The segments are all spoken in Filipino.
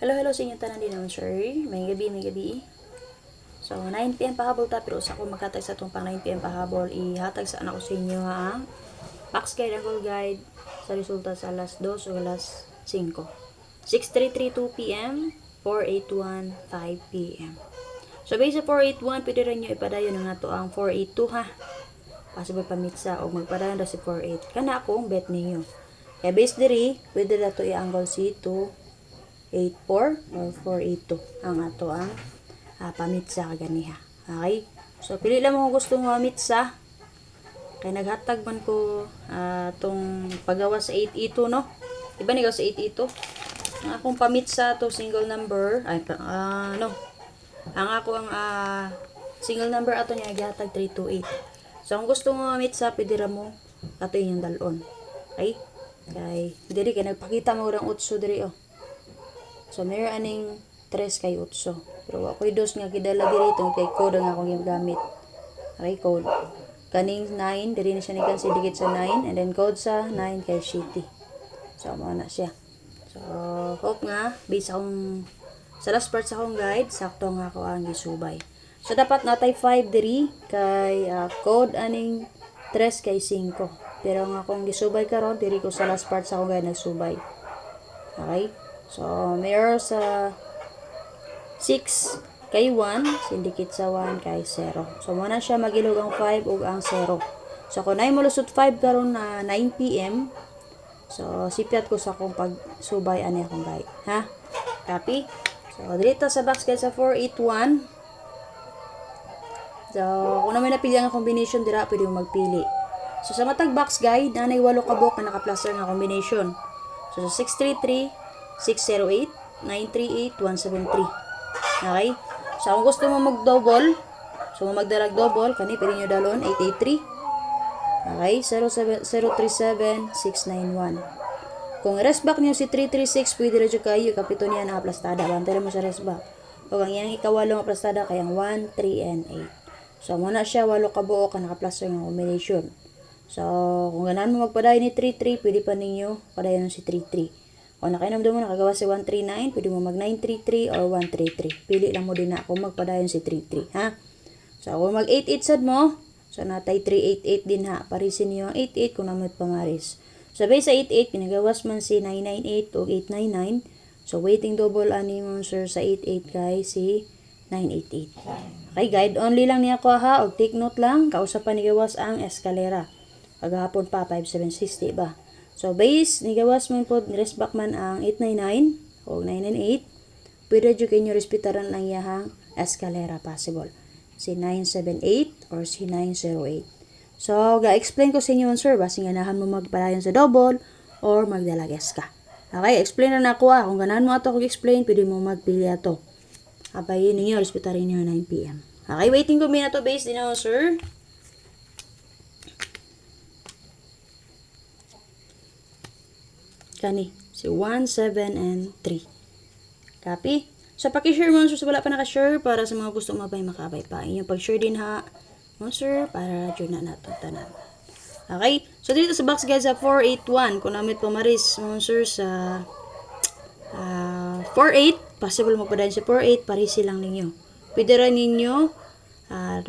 Hello sa inyo tanan din naman, sir. May gabi. So, 9 PM pahabol ta, pero sa ako maghatag sa itong pang 9 PM pahabol, ihatag sa anak ko sa inyo ang Pax Guide and Goal Guide sa resulta sa alas 2 o alas 5. 6:32 PM, 4:81, 5 PM. So, based sa 4:81, pwede rin nyo ipadayon ng ato ang 4:82 ha. Possible pamitsa o magpadayon daw si 4:8. Kana akong bet ninyo. Kaya based diri, pwede na ito i-angle si 2:84 or 4:82 ang ato ang pamitsa kaganiha. Okay? So, pili lang mo gusto mo pamitsa. Kaya naghatag man ko itong pagawa sa 8:82, no? Diba nigaw sa 8:82? Ang akong pamitsa to single number, ang ako ang single number ato niya naghatag 328. So, kung gusto mo pamitsa, pwede ra mo ato inyong dalon. Okay? Diri kay nagpakita mo ng utso diri, oh. So, mayroon aning 3 kay utso. Pero ako'y dos nga kidala diri itong kay code ang akong gamit. Okay, code. Kaning 9, diri na siya nikan si dikit sa 9. And then code sa 9 kay Shitty. So, mao na siya. So, hope nga, based akong sa last part sa akong guide, sakto nga ako ang gisubay. So, dapat natay 5 diri kay code aning 3 kay 5. Pero nga akong gisubay karon diri ko sa last part sa akong guide nagsubay. Okay? So, mayroon sa 6 kay 1, sindikit sa 1 kay 0. So, muna siya magilog ang 5 ug ang 0. So, kung mulusot 5 karon na 9 PM, so, sipiat ko sa akong pagsubay ani akong guide. Ha? Copy? So, dito sa box guide sa 481. So, kung naman napili ang combination, dira pwede mo magpili. So, sa matag box guide, nanay 8 kabok na naka-plaster nga combination. So, sa 633, 608, 938, 173. Okay? So, kung gusto mo mag-double, so, magdarag double, kani, pwede nyo dalon, 883. Okay? 037, 691. Kung rest-back nyo si 336, pwede rin kayo, kapito niya na aplastada. Bantay mo sa rest-back. O, ang iyang ikawalong aplastada, kayang 1, 3, and 8. So, muna siya, 8 kabuo ka naka-plaster ng combination. So, kung ganaan mo magpadayon ni 3-3, pwede pa ninyo padayon si 3-3. Kung nakainamdo mo, nakagawa si 1-3-9, pwede mo mag 9-3-3 or 1-3-3. Pili lang mo din na kung magpadayon si 3-3, ha? So, kung mag 8-8 sad mo, so natay 3-8-8 din ha. Parisin niyo ang 8-8 kung namit pamaris. So, base sa 8-8, pinagawas man si 9-9-8 o 8-9-9. So, waiting double ani mo, sir, sa 8-8 kay si 9-8-8. Okay, guide only lang niya ko ha. O take note lang, kausapan ni gawas ang eskalera. Paghapon pa, 5-7-60 ba? So, base, nigawas man po, rest back man ang 899 o 998. Pwede dyo kayo respetaran lang yahang escalera possible. Si 978 or si 908. So, ga-explain ko sa inyo, sir, basi ganahan mo magpalayan sa double or magdalagas ka. Okay, explain na ako kung ganahan mo ato kung explain, pwede mo magpili ato. Abayin ninyo, respetarin nyo 9 PM. Okay, waiting ko muna to base din ako, sir. Kani, si 1, 7, and 3. Copy? So, paki-share mo, sir, sa wala pa naka-share para sa mga gusto mabay makabay pa. Inyong pag-share din ha, mo, sir, para dyan na natin tanan. Okay? So, dito sa box guys, sa 481, kung namit pumaris, mo, sir, sa 4-8, possible mo padayon sa 4-8, parisi lang ninyo. Pwede rin ninyo,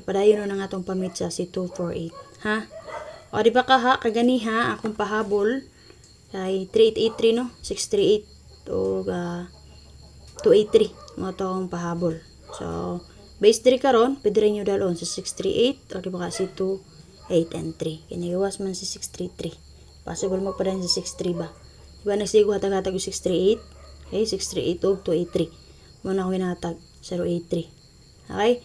padayon na nga itong pamitsa si 2-4-8. Ha? O, di ba ka ha, kaganiha, akong pahabol, kay 3883, no? 638 o 283 mo ito akong pahabol. So, base 3 karon, pwede rin nyo dalon sa 638 o di ba kasi 2, 8, and 3. Kinigawas man si 633. Possible mo pa rin sa 63 ba? Diba nagsigo hatag-hatag yung 638? Okay, 638 o 283. Muna akong hinatag 083. Okay?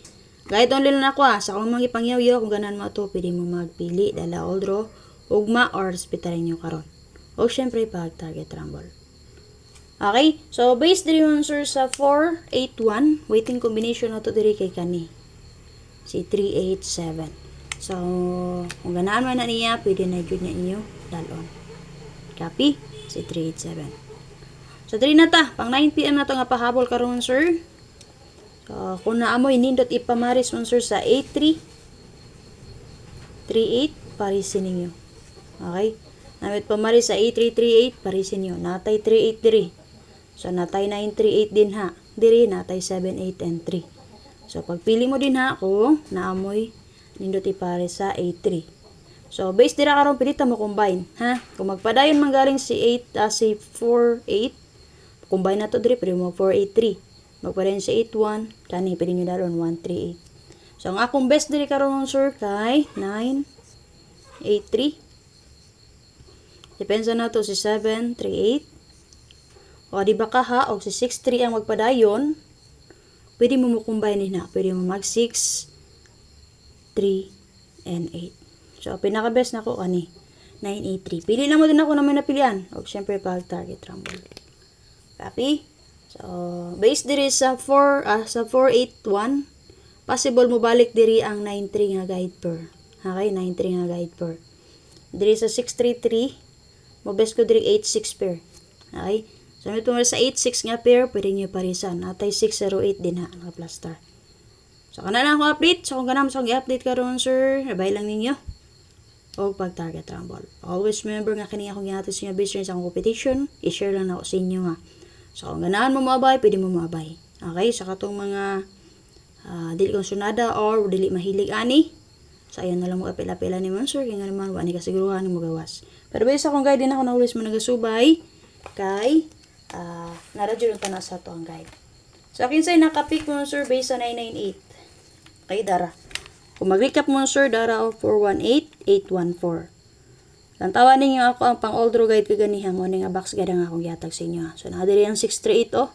Guide only lang ako sa kung mga ipangyaw-yaw, kung ganan mo ito, pwede mo magpili, dala old draw, ugma, or respetarin nyo karon. O syempre, pag-target rumble. Okay? So, base diri mo, sir, sa 481. Waiting combination na to diri kay kani. Si 387. So, kung ganaan man na niya, pwede na dyan niya inyo dalon. Copy? Si 387. So, diri na ta. Pang 9 PM na to nga pahabol karon, sir. So, kung naamoy, nindot ipamaris mo, sir, sa 83. 38, parisin ninyo. Okay? Namit pamari sa 8338, parisin nyo. Natay 383. So, natay 938 din ha. Diri, natay 78 and 3. So, pagpili mo din ha kung naamoy nindot ipare sa A3. So, base dira karon pilita mo combine, ha? Kung magpadayon man galing si 4, 8, combine na to diri, pwede mo 4, 8, 3. Magpadayon si 8, 1, kani, pwede nyo daron 1, 3, 8. So, ang akong best diri karon sir, kay 9, 8, 3. Depensa na to si 7, 3, 8. O, di ba ka ha? O, si 6, 3 ang magpadayon, pwede mo mo combine na. Pwede mo mag 6, 3, and 8. So, pinaka-best na ko, 983. Pili na mo din ako na may napilian. O, syempre, pag target rumble. Copy? So, based diri sa 481, possible mo balik diri ang 93 nga guide per. Okay, 93 nga guide per. Diri sa 633, mo best ko diri 86 pair. Okay? So, ito mo sa 86 nga pair, pwede nyo parisan. Atay 608 din ha, naka-plus star. So, kana lang ako update. So, kung ganam sa i-update karon sir, nabay lang ninyo. O pag-target rumble. Always remember nga kani akong ginatid sa inyo business ang competition. I-share lang na ako sa inyo ha. So, kung ganahan mo maabay, pwede mo maabay. Okay? Sa katong mga dili kong sunada or dili mahilig ani. So, ayan na lang mo apila-pila ni sir. Kaya nga naman, wani kasiguruhan ni mo gawas. Pero basta akong guide din ako na always mo nagasubay. Kay, naradyo yung tanas sa to ang guide. So, akin sa'yo nakapick mo sir based sa 998. Kay Dara. Kung mag-recap mo sir, Dara o 418-814. Lantawan ninyo ako ang pang-old row guide kaganihan mo nga box guide ang akong yatag sa inyo. So, nakadiri ang 638 oh.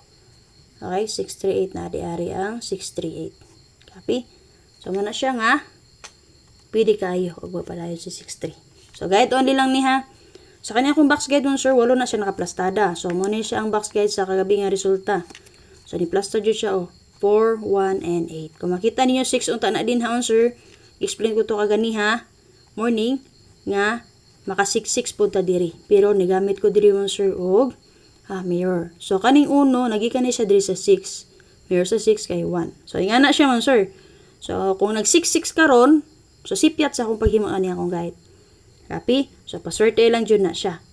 Okay, 638 na di-ari ang 638. Copy? So, muna siya nga. Pwede kayo. Huwag ba pala yun si 63. So, guide only lang ni ha. Sa kanya kong box guide mo sir, walo na siya nakaplastada. So, muna siya ang box guide sa kagabi nga resulta. So, ni-plaster dyan siya oh. 4, 1, and 8. Kung makita ninyo 6 unta na din ha, sir. Explain ko to kagani ha. Morning nga maka 6 punta diri. Pero nigamit ko diri mo sir og mirror. So kaning uno nagikan ni siya diri sa 6. Mirror sa 6 kay 1. So ingana siya man sir. So kung nag 6 karon, so sipyat sa akong paghimo ani akong guide. Copy? So paswerte lang jud na siya.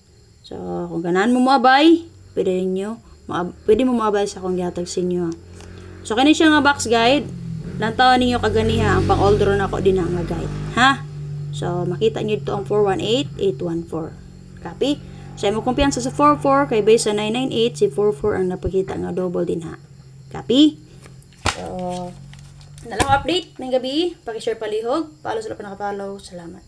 So kung ganahan mo moabay, pwede mo moabay sa akong gihatag sa inyo. So, kani siya nga box guide. Lantawan ninyo kaganiha ang pang-old row na ako din nga guide. Ha? So, makita nyo ito ang 418-814. Copy? So, mo kumpiyansa sa 44 kay base sa 998, si 44 ang napakita nga double din ha. Copy? So, nalang update ng gabi. Pag-share palihog. Follow sila pa nakapollow. Salamat.